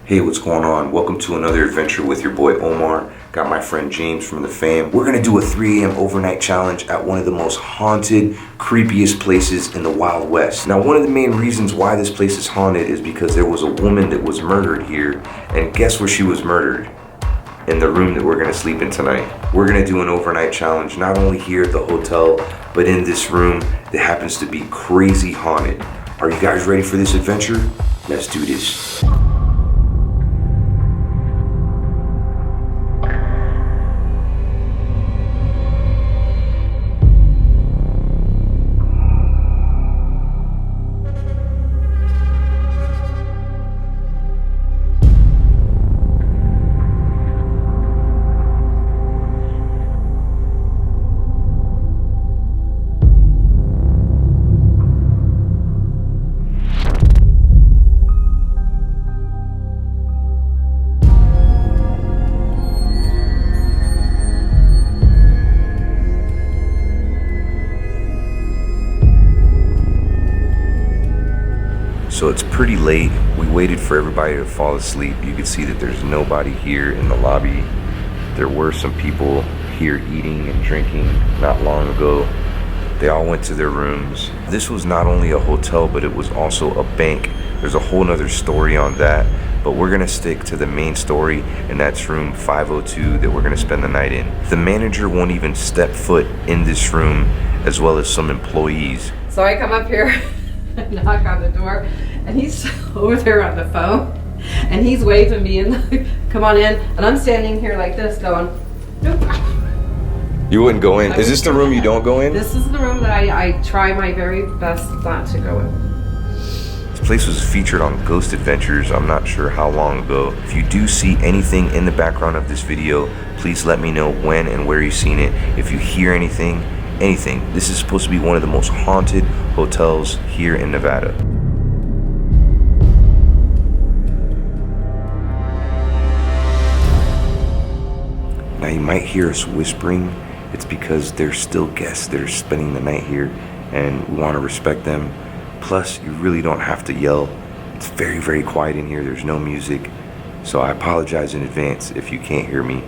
Hey, what's going on? Welcome to another adventure with your boy Omar. Got my friend James from the fam. We're gonna do a 3 a.m. overnight challenge at one of the most haunted, creepiest places in the Wild West. Now, one of the main reasons why this place is haunted is because there was a woman that was murdered here, and guess where she was murdered? In the room that we're gonna sleep in tonight. We're gonna do an overnight challenge, not only here at the hotel, but in this room that happens to be crazy haunted. Are you guys ready for this adventure? Let's do this. So it's pretty late. We waited for everybody to fall asleep. You can see that there's nobody here in the lobby. There were some people here eating and drinking not long ago. They all went to their rooms. This was not only a hotel, but it was also a bank. There's a whole nother story on that, but we're gonna stick to the main story, and that's room 502 that we're gonna spend the night in. The manager won't even step foot in this room, as well as some employees. So I come up here, knock on the door, and he's over there on the phone, and he's waving me in, come on in, and I'm standing here like this going, nope. You wouldn't go in? Is this the room you don't go in? This is the room that I try my very best not to go in. This place was featured on Ghost Adventures, I'm not sure how long ago. If you do see anything in the background of this video, please let me know when and where you've seen it. If you hear anything, this is supposed to be one of the most haunted hotels here in Nevada. Now you might hear us whispering. It's because there's still guests that are spending the night here, and we want to respect them. Plus, you really don't have to yell. It's very, very quiet in here. There's no music. So I apologize in advance if you can't hear me.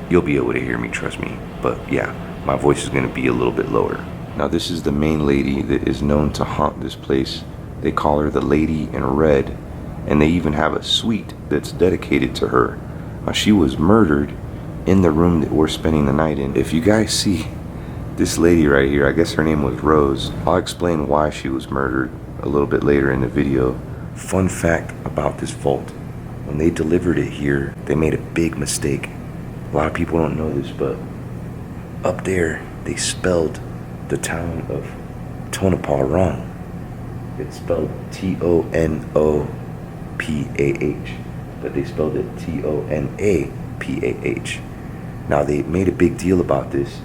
You'll be able to hear me, trust me. But yeah, my voice is going to be a little bit lower. Now this is the main lady that is known to haunt this place. They call her the Lady in Red, and they even have a suite that's dedicated to her. Now she was murdered in the room that we're spending the night in. If you guys see this lady right here, I guess her name was Rose. I'll explain why she was murdered a little bit later in the video. Fun fact about this vault, when they delivered it here, they made a big mistake. A lot of people don't know this, but up there, they spelled the town of Tonopah wrong. It's spelled Tonopah, but they spelled it Tonapah. Now they made a big deal about this,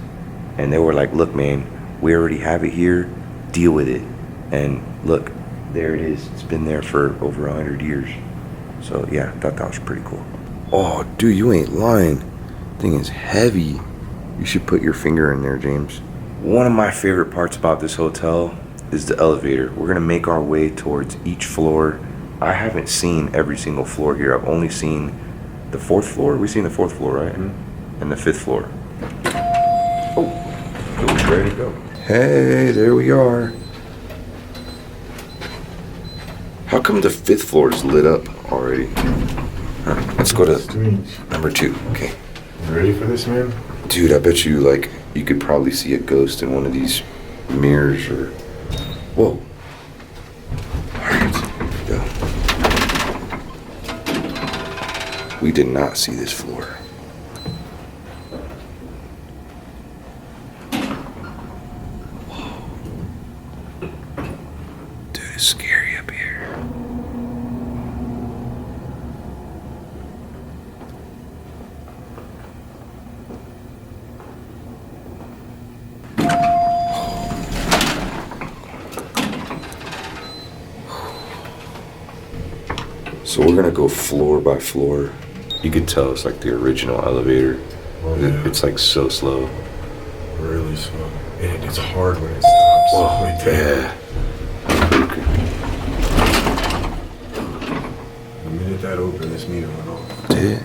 and they were like, look man, we already have it here, deal with it. And look, there it is. It's been there for over 100 years. So yeah, I thought that was pretty cool. Oh dude, you ain't lying. Thing is heavy. You should put your finger in there, James. One of my favorite parts about this hotel is the elevator. We're gonna make our way towards each floor. I haven't seen every single floor here. I've only seen the 4th floor. We've seen the 4th floor, right? And the 5th floor. Oh, we're ready to go. Hey, there we are. How come the 5th floor is lit up already? Let's go to number 2. Okay. You ready for this, man? Dude, I bet you, like, you could probably see a ghost in one of these mirrors or... Whoa. Alright, here we go. We did not see this floor. Whoa. Dude, it's scary up here. So we're gonna go floor by floor. You could tell it's like the original elevator. Oh, yeah. It's like so slow. Really slow. And it's hard when it stops. Oh, right there. yeah. The minute that open, this meter went off. Did it?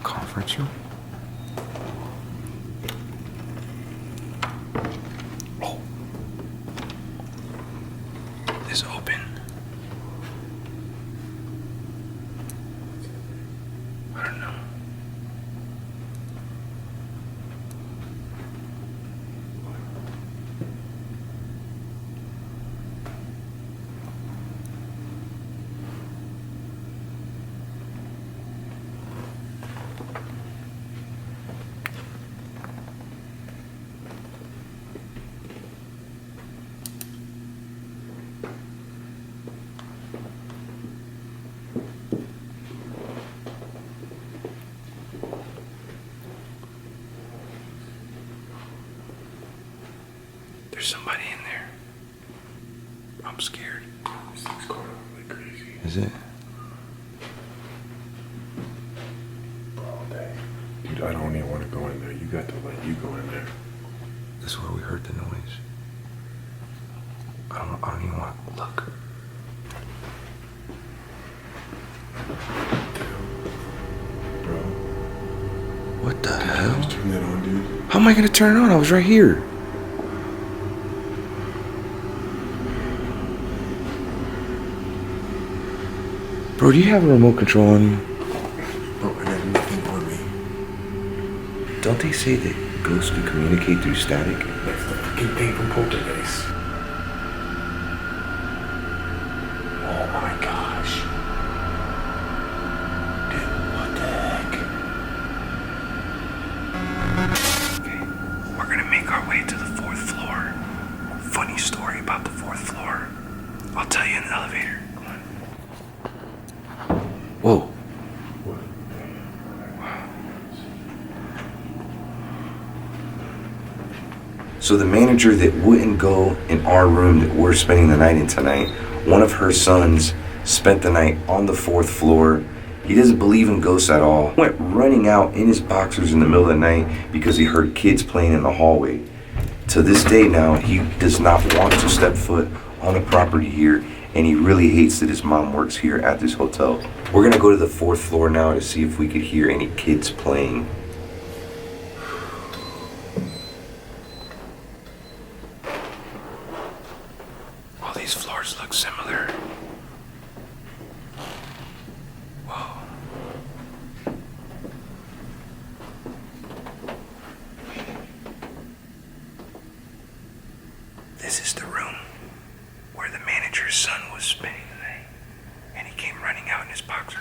Conference room? Oh. It's open. I don't know. There's somebody in there. I'm scared. This thing's going on like crazy. Is it? All day. Dude, I don't even want to go in there. You got to let you go in there. This is where we heard the noise. I don't even want to look. Bro. What the hell? Just turn that on, dude. How am I gonna turn it on? I was right here. Bro, do you have a remote control on you? Bro, I got nothing on me. Don't they say that ghosts can communicate through static? That's the fucking thing from Poltergeist. Oh my gosh. Dude, what the heck? Okay, we're gonna make our way to the 4th floor. Funny story about the 4th floor. I'll tell you in the elevator. Come on. Whoa. What? So the manager that wouldn't go in our room that we're spending the night in tonight, one of her sons spent the night on the 4th floor. He doesn't believe in ghosts at all. Went running out in his boxers in the middle of the night because he heard kids playing in the hallway. To this day now, he does not want to step foot on the property here, and he really hates that his mom works here at this hotel. We're gonna go to the 4th floor now to see if we could hear any kids playing. All these floors look similar. Whoa. This is the room where the manager's son was spending the night, and he came running out in his boxers.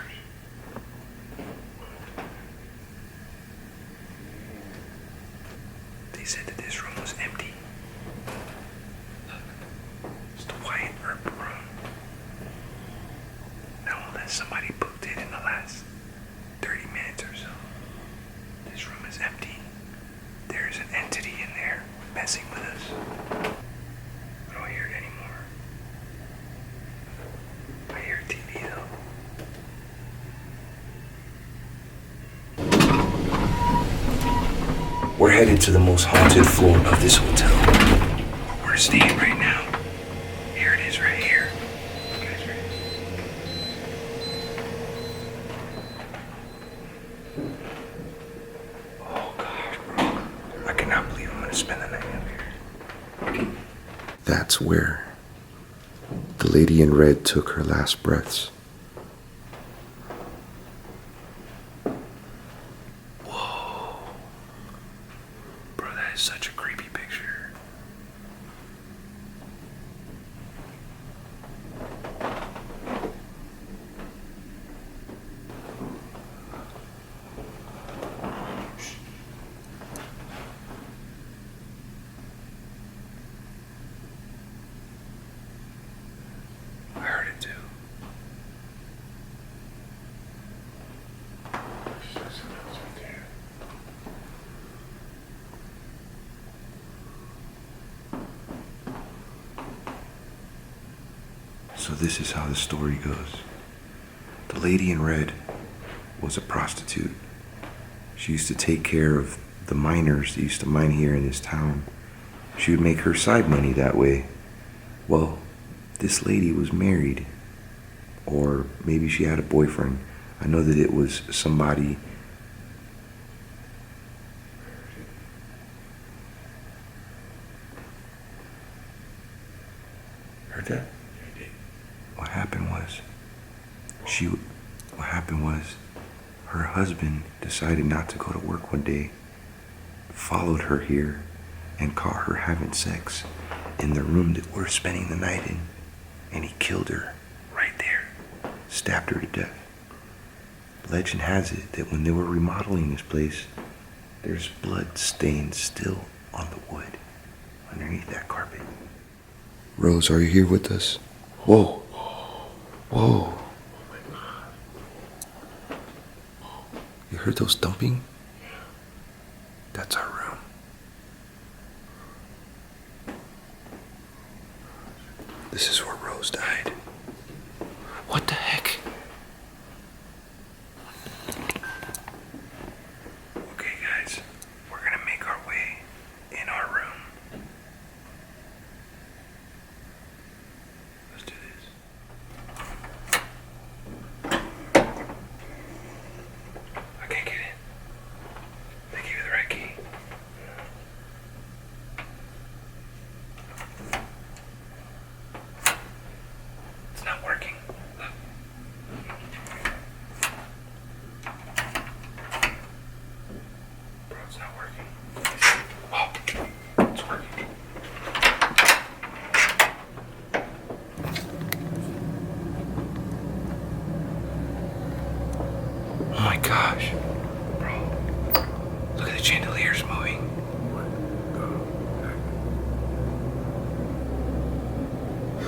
They said that this room was empty. Look, it's the white herb room. Now, unless somebody booked it in the last 30 minutes or so, this room is empty. There's an entity in there messing with us. I don't hear it anymore. I hear TV though. We're headed to the most haunted floor of this hotel. Where we're staying right now. Here it is right here. Guys, right here. Oh gosh, bro. I cannot believe I'm gonna spend the night up here. That's where the lady in red took her last breaths. Whoa. Bro, that is such a creepy picture. I heard it too. this is how the story goes. The lady in red was a prostitute. She used to take care of the miners that used to mine here in this town. She would make her side money that way. Well, this lady was married, or maybe she had a boyfriend. I know that it was somebody. Heard that? What happened was, her husband decided not to go to work one day, followed her here, and caught her having sex in the room that we're spending the night in, and he killed her right there, stabbed her to death. Legend has it that when they were remodeling this place, there's blood stains still on the wood underneath that carpet. Rose, are you here with us? Whoa. Whoa. You heard those thumping? That's our room. This is where Rose died. What the heck? Okay, guys, we're gonna make our way in our room. Let's do this. I can't get in. They gave you the right key. It's not working. Look. Bro, it's not working. Oh, it's working. Oh my gosh. Bro, look at the chandeliers moving.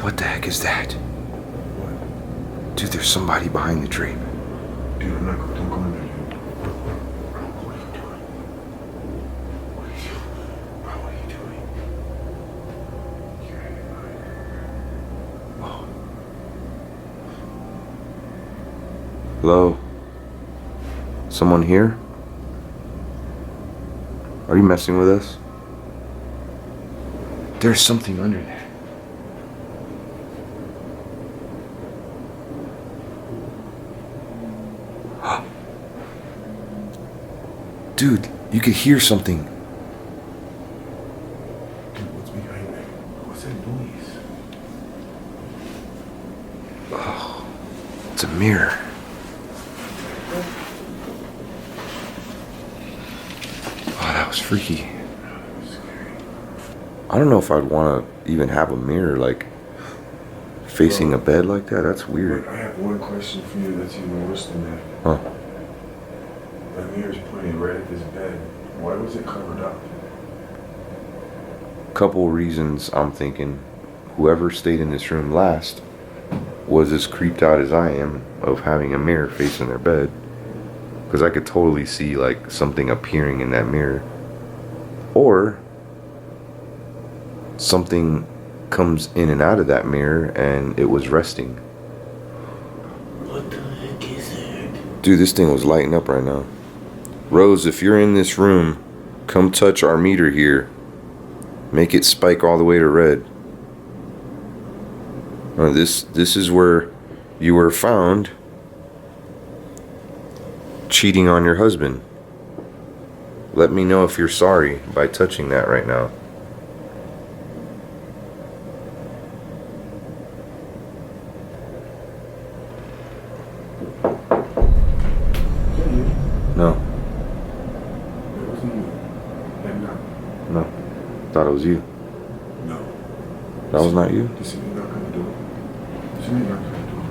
What the heck is that? What? Dude, there's somebody behind the drape. Dude, I'm not going. Don't go in there, dude. Bro, what are you doing? Bro, what are you doing? Whoa. Hello? Someone here? Are you messing with us? There's something under there. Dude, you could hear something. Dude, what's behind there? What's that noise? Oh, it's a mirror. Oh, that was freaky. I don't know if I'd want to even have a mirror like facing a bed like that. That's weird. I have one question for you that's even worse than that. Huh? That mirror's pointing right at this bed. Why was it covered up? Couple reasons I'm thinking. Whoever stayed in this room last was as creeped out as I am of having a mirror facing their bed. Because I could totally see like something appearing in that mirror. Or something comes in and out of that mirror and it was resting. What the heck is that? Dude, this thing was lighting up right now. Rose, if you're in this room, come touch our meter here. Make it spike all the way to red. This is where you were found cheating on your husband. Let me know if you're sorry by touching that right now. No. It wasn't you. And no. No. Thought it was you. No. That was not you? You see me knock on the door? You see me knock on the door?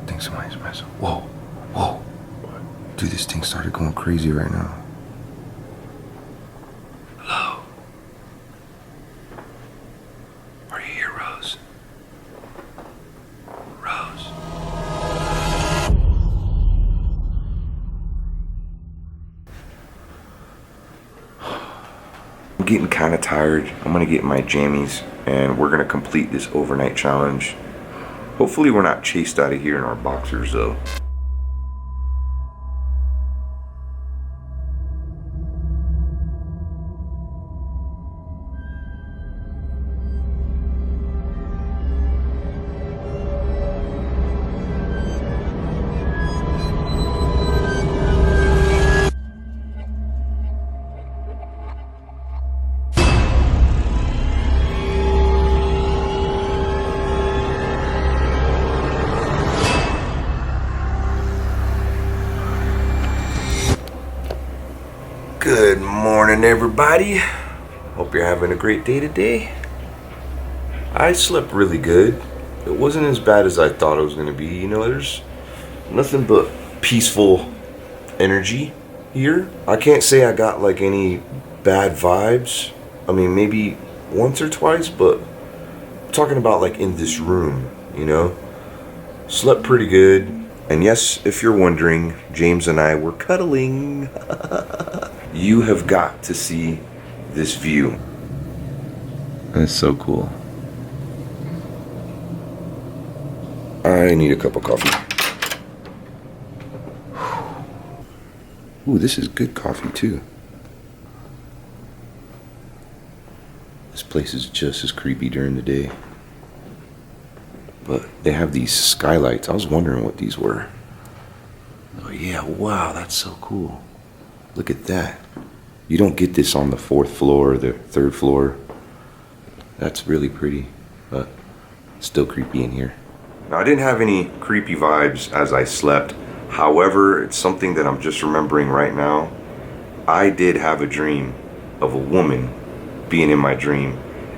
I think somebody's messing. Whoa. Whoa. Dude, this thing started going crazy right now. Hello? Are you here, Rose? Rose? I'm getting kind of tired. I'm gonna get my jammies and we're gonna complete this overnight challenge. Hopefully we're not chased out of here in our boxers though. Good morning, everybody. Hope you're having a great day today. I slept really good. It wasn't as bad as I thought it was going to be. You know, there's nothing but peaceful energy here. I can't say I got like any bad vibes. I mean, maybe once or twice, but I'm talking about like in this room, you know. Slept pretty good. And yes, if you're wondering, James and I were cuddling. You have got to see this view. That's so cool. I need a cup of coffee. Ooh, this is good coffee too. This place is just as creepy during the day. But they have these skylights. I was wondering what these were. Oh yeah, wow, that's so cool. Look at that. You don't get this on the 4th floor or the 3rd floor. That's really pretty, but still creepy in here. Now, I didn't have any creepy vibes as I slept. However, it's something that I'm just remembering right now. I did have a dream of a woman being in my dream.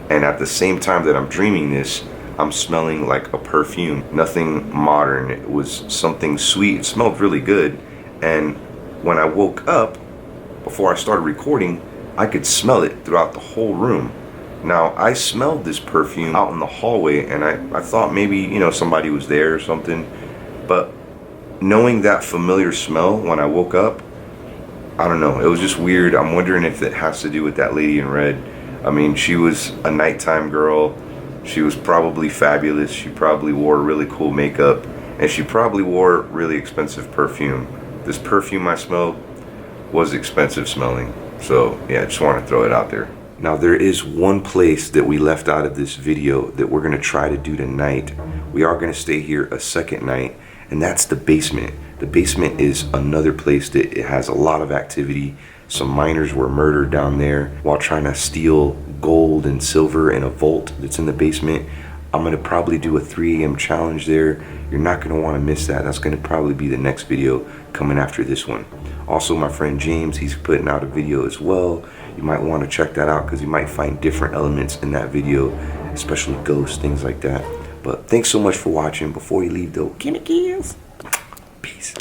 And at the same time that I'm dreaming this, I'm smelling like a perfume. Nothing modern. It was something sweet. It smelled really good. And when I woke up, before I started recording, I could smell it throughout the whole room. Now, I smelled this perfume out in the hallway, and I thought maybe, you know, somebody was there or something. But knowing that familiar smell when I woke up, I don't know, it was just weird. I'm wondering if it has to do with that lady in red. I mean, she was a nighttime girl. She was probably fabulous. She probably wore really cool makeup, and she probably wore really expensive perfume. This perfume I smelled was expensive smelling. So yeah, I just want to throw it out there. Now, there is one place that we left out of this video that we're going to try to do tonight. We are going to stay here a second night, and that's the basement. The basement is another place that it has a lot of activity. Some miners were murdered down there while trying to steal gold and silver in a vault that's in the basement. I'm going to probably do a 3 a.m. challenge there. You're not going to want to miss that. That's going to probably be the next video coming after this one. Also, my friend James, he's putting out a video as well. You might want to check that out because you might find different elements in that video, especially ghosts, things like that. But thanks so much for watching. Before you leave though, give me kills. Peace.